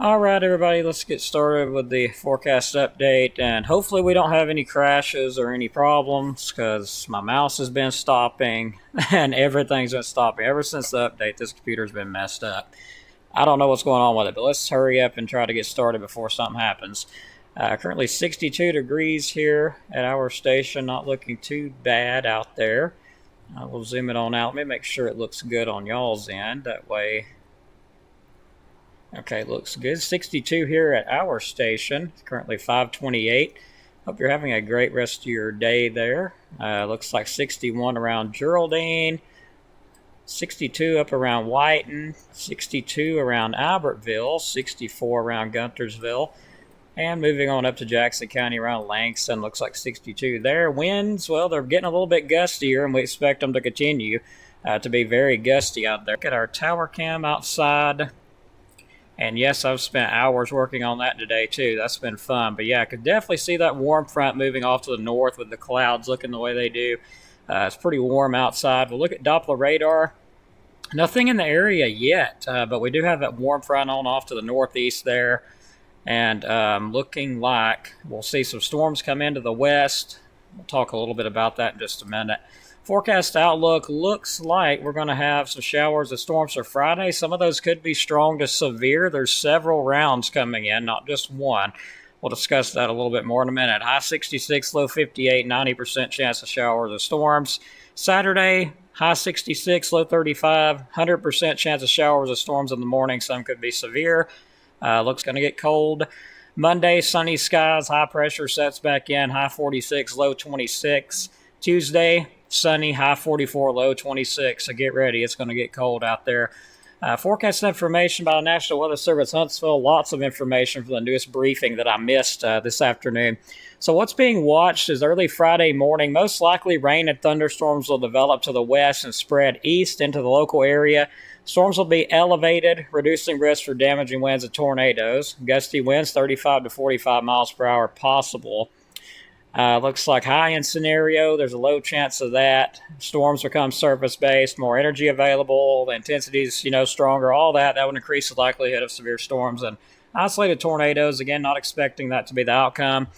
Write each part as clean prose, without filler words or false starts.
All right, everybody, let's get started with the forecast update. And hopefully, we don't have any crashes or any problems because my mouse has been stopping and everything's been stopping. Ever since the update, this computer's been messed up. I don't know what's going on with it, but let's hurry up and try to get started before something happens. Currently 62 degrees here at our station, not looking too bad out there. We'll zoom it on out. Let me make sure it looks good on y'all's end. That way. Okay, looks good. 62 here at our station. It's currently 5:28. Hope you're having a great rest of your day there. Looks like 61 around Geraldine. 62 up around Whiten. 62 around Albertville. 64 around Guntersville. And moving on up to Jackson County around Langston. Looks like 62 there. Winds, well, they're getting a little bit gustier, and we expect them to continue to be very gusty out there. Look at our tower cam outside. And yes, I've spent hours working on that today too. That's been fun. But yeah, I could definitely see that warm front moving off to the north with the clouds looking the way they do. It's pretty warm outside. We'll look at Doppler radar. Nothing in the area yet, but we do have that warm front on off to the northeast there. And looking like we'll see some storms come into the west. We'll talk a little bit about that in just a minute. Forecast outlook looks like we're going to have some showers of storms for Friday. Some of those could be strong to severe. There's several rounds coming in, not just one. We'll discuss that a little bit more in a minute. High 66, low 58, 90% chance of showers of storms. Saturday, high 66, low 35, 100% chance of showers of storms in the morning. Some could be severe. Looks going to get cold. Monday, sunny skies, high pressure sets back in, high 46, low 26. Tuesday, sunny, high 44, low 26. So get ready. It's going to get cold out there. Forecast information by the National Weather Service Huntsville. Lots of information from the newest briefing that I missed this afternoon. So what's being watched is early Friday morning. Most likely rain and thunderstorms will develop to the west and spread east into the local area. Storms will be elevated, reducing risk for damaging winds and tornadoes. Gusty winds 35 to 45 miles per hour possible. Looks like high-end scenario. There's a low chance of that. Storms become surface-based, more energy available, the intensity's, stronger, all that. That would increase the likelihood of severe storms and isolated tornadoes. Again, not expecting that to be the outcome.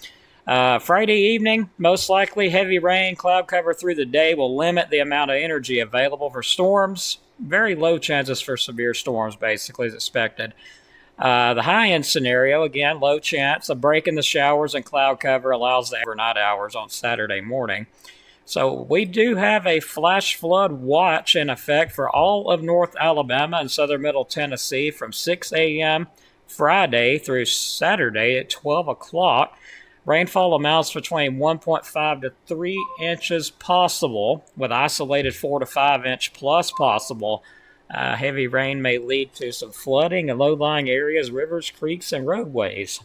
Friday evening, most likely heavy rain, cloud cover through the day will limit the amount of energy available for storms. Very low chances for severe storms, basically, as expected. The high-end scenario, again, low chance. A break in the showers and cloud cover allows the overnight hours on Saturday morning. So we do have a flash flood watch in effect for all of North Alabama and southern middle Tennessee from 6 a.m. Friday through Saturday at 12 o'clock. Rainfall amounts between 1.5 to 3 inches possible, with isolated 4 to 5 inch plus possible. Heavy rain may lead to some flooding in low-lying areas, rivers, creeks, and roadways.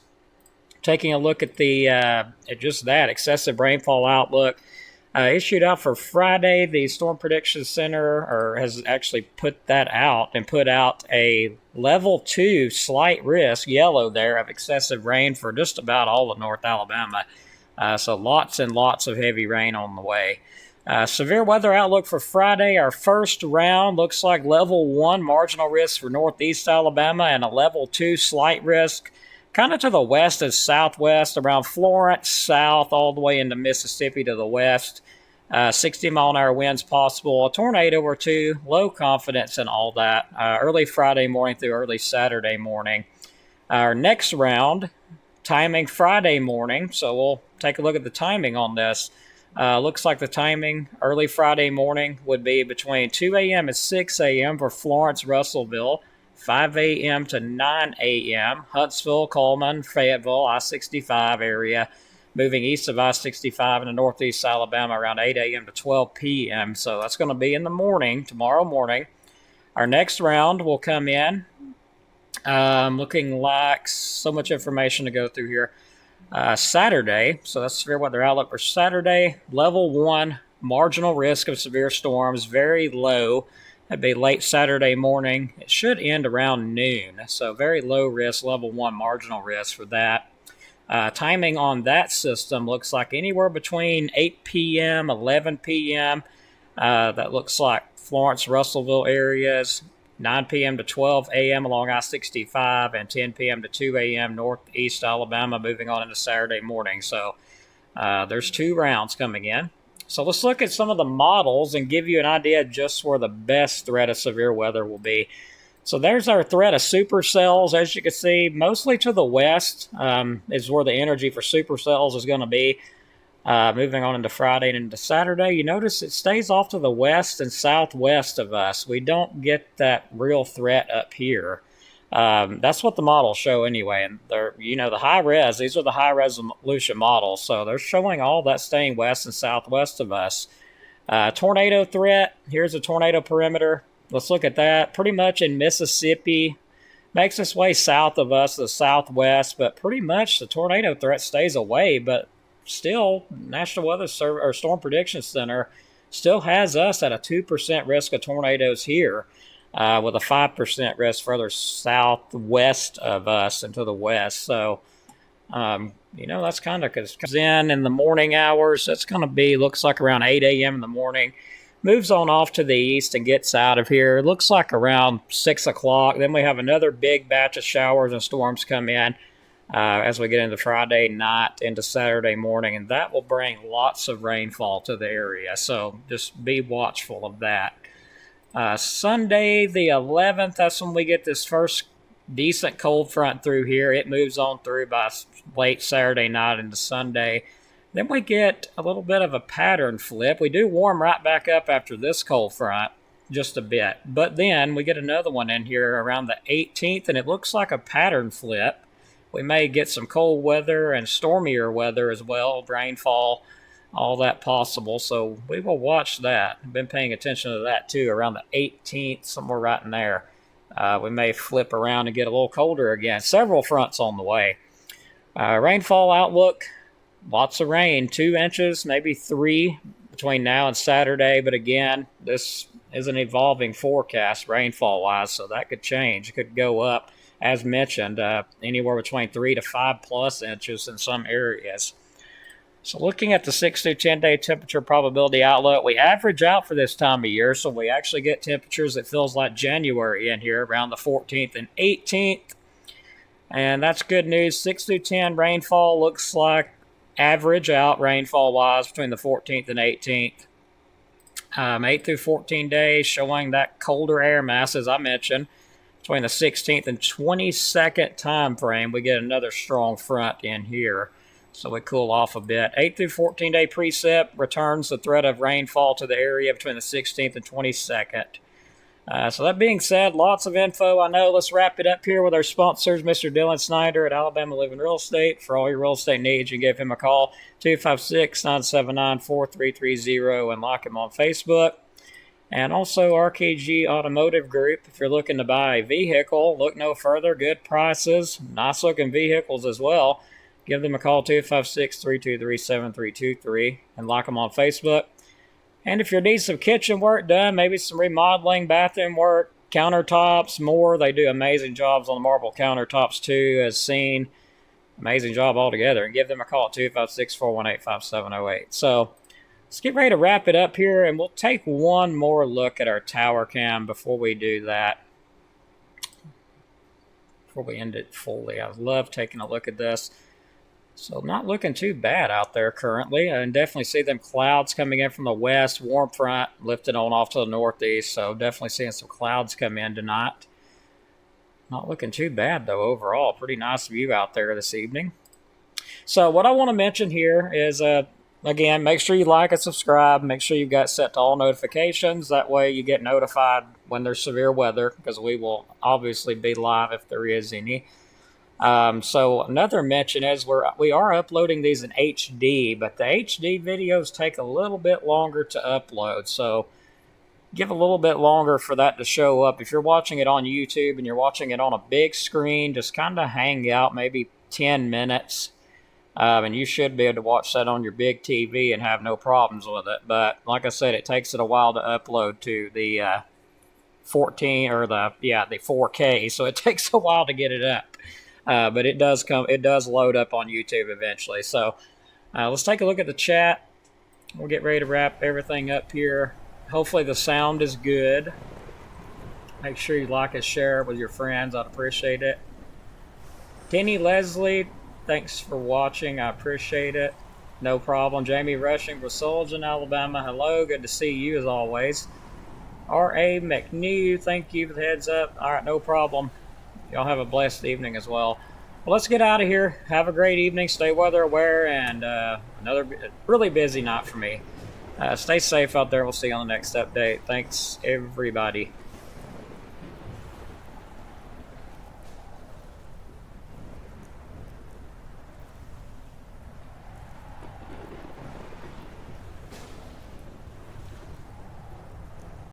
Taking a look at just that excessive rainfall outlook issued out for Friday, the Storm Prediction Center has actually put that out and put out a level 2 slight risk, yellow there, of excessive rain for just about all of North Alabama. So lots and lots of heavy rain on the way. Severe weather outlook for Friday. Our first round looks like level 1 marginal risk for northeast Alabama and a level 2 slight risk kind of to the west and southwest around Florence, south all the way into Mississippi to the west. 60-mile-an-hour winds possible, a tornado or two, low confidence in all that. Early Friday morning through early Saturday morning. Our next round, timing Friday morning, so we'll take a look at the timing on this. Looks like the timing early Friday morning would be between 2 a.m. and 6 a.m. for Florence, Russellville, 5 a.m. to 9 a.m. Huntsville, Coleman, Fayetteville, I-65 area, moving east of I-65 into northeast Alabama around 8 a.m. to 12 p.m. So that's going to be in the morning, tomorrow morning. Our next round will come in. Looking like so much information to go through here. Saturday, so that's severe weather outlook for Saturday. Level 1, marginal risk of severe storms, very low. That'd be late Saturday morning. It should end around noon, so very low risk, level 1 marginal risk for that. Timing on that system looks like anywhere between 8 p.m., 11 p.m. That looks like Florence, Russellville areas. 9 p.m. to 12 a.m. along I-65, and 10 p.m. to 2 a.m. northeast Alabama, moving on into Saturday morning. So there's 2 rounds coming in. So let's look at some of the models and give you an idea just where the best threat of severe weather will be. So there's our threat of supercells. As you can see, mostly to the west is where the energy for supercells is going to be. Moving on into Friday and into Saturday, you notice it stays off to the west and southwest of us. We don't get that real threat up here. That's what the models show anyway. And they're, the high res, these are the high resolution models. So they're showing all that staying west and southwest of us. Tornado threat, here's a tornado perimeter. Let's look at that. Pretty much in Mississippi, makes its way south of us, the southwest, but pretty much the tornado threat stays away. But still, National Weather Service or Storm Prediction Center still has us at a 2% risk of tornadoes here, with a 5% risk further southwest of us and to the west. So, that's kind of because it comes in the morning hours. That's going to be, looks like around 8 a.m. in the morning. Moves on off to the east and gets out of here. It looks like around 6 o'clock. Then we have another big batch of showers and storms come in as we get into Friday night into Saturday morning, and that will bring lots of rainfall to the area. So just be watchful of that. Sunday the 11th, that's when we get this first decent cold front through here. It moves on through by late Saturday night into Sunday. Then we get a little bit of a pattern flip. We do warm right back up after this cold front just a bit. But then we get another one in here around the 18th, and it looks like a pattern flip. We may get some cold weather and stormier weather as well, rainfall, all that possible. So we will watch that. I've been paying attention to that too, around the 18th, somewhere right in there. We may flip around and get a little colder again. Several fronts on the way. Rainfall outlook. Lots of rain, 2 inches, maybe 3 between now and Saturday. But again, this is an evolving forecast rainfall-wise, so that could change. It could go up, as mentioned, anywhere between 3 to 5 plus inches in some areas. So looking at the 6 to 10-day temperature probability outlook, we average out for this time of year, so we actually get temperatures that feels like January in here around the 14th and 18th. And that's good news. 6 through 10 rainfall looks like average out rainfall-wise between the 14th and 18th. 8 through 14 days showing that colder air mass, as I mentioned. Between the 16th and 22nd time frame, we get another strong front in here. So we cool off a bit. 8 through 14-day precip returns the threat of rainfall to the area between the 16th and 22nd. So that being said, lots of info. I know. Let's wrap it up here with our sponsors, Mr. Dylan Snyder at Alabama Living Real Estate. For all your real estate needs, you give him a call, 256-979-4330, and like him on Facebook. And also RKG Automotive Group. If you're looking to buy a vehicle, look no further. Good prices, nice-looking vehicles as well. Give them a call, 256-323-7323, and like them on Facebook. And if you need some kitchen work done, maybe some remodeling, bathroom work, countertops, more, they do amazing jobs on the marble countertops too, as seen. Amazing job altogether. And give them a call at 256-418-5708. So let's get ready to wrap it up here, and we'll take one more look at our tower cam before we do that. Before we end it fully, I love taking a look at this. So not looking too bad out there currently. I can definitely see them clouds coming in from the west, warm front lifted on off to the northeast. So definitely seeing some clouds come in tonight. Not looking too bad though overall. Pretty nice view out there this evening. So what I want to mention here is, again, make sure you like and subscribe. Make sure you've got set to all notifications. That way you get notified when there's severe weather, because we will obviously be live if there is any. So another mention is we are uploading these in HD, but the HD videos take a little bit longer to upload. So give a little bit longer for that to show up. If you're watching it on YouTube and you're watching it on a big screen, just kind of hang out maybe 10 minutes. And you should be able to watch that on your big TV and have no problems with it. But like I said, it takes it a while to upload to the 14 or the 4K. So it takes a while to get it up. But it does load up on YouTube eventually. So let's take a look at the chat. We'll get ready to wrap everything up here. Hopefully the sound is good. Make sure you like and share it with your friends. I'd appreciate it. Kenny Leslie, thanks for watching. I appreciate it. No problem. Jamie Rushing, Soldier, Alabama. Hello. Good to see you as always. R.A. McNew, thank you for the heads up. All right, no problem. Y'all have a blessed evening as well. Well, let's get out of here. Have a great evening. Stay weather aware, and another really busy night for me. Stay safe out there. We'll see you on the next update. Thanks, everybody.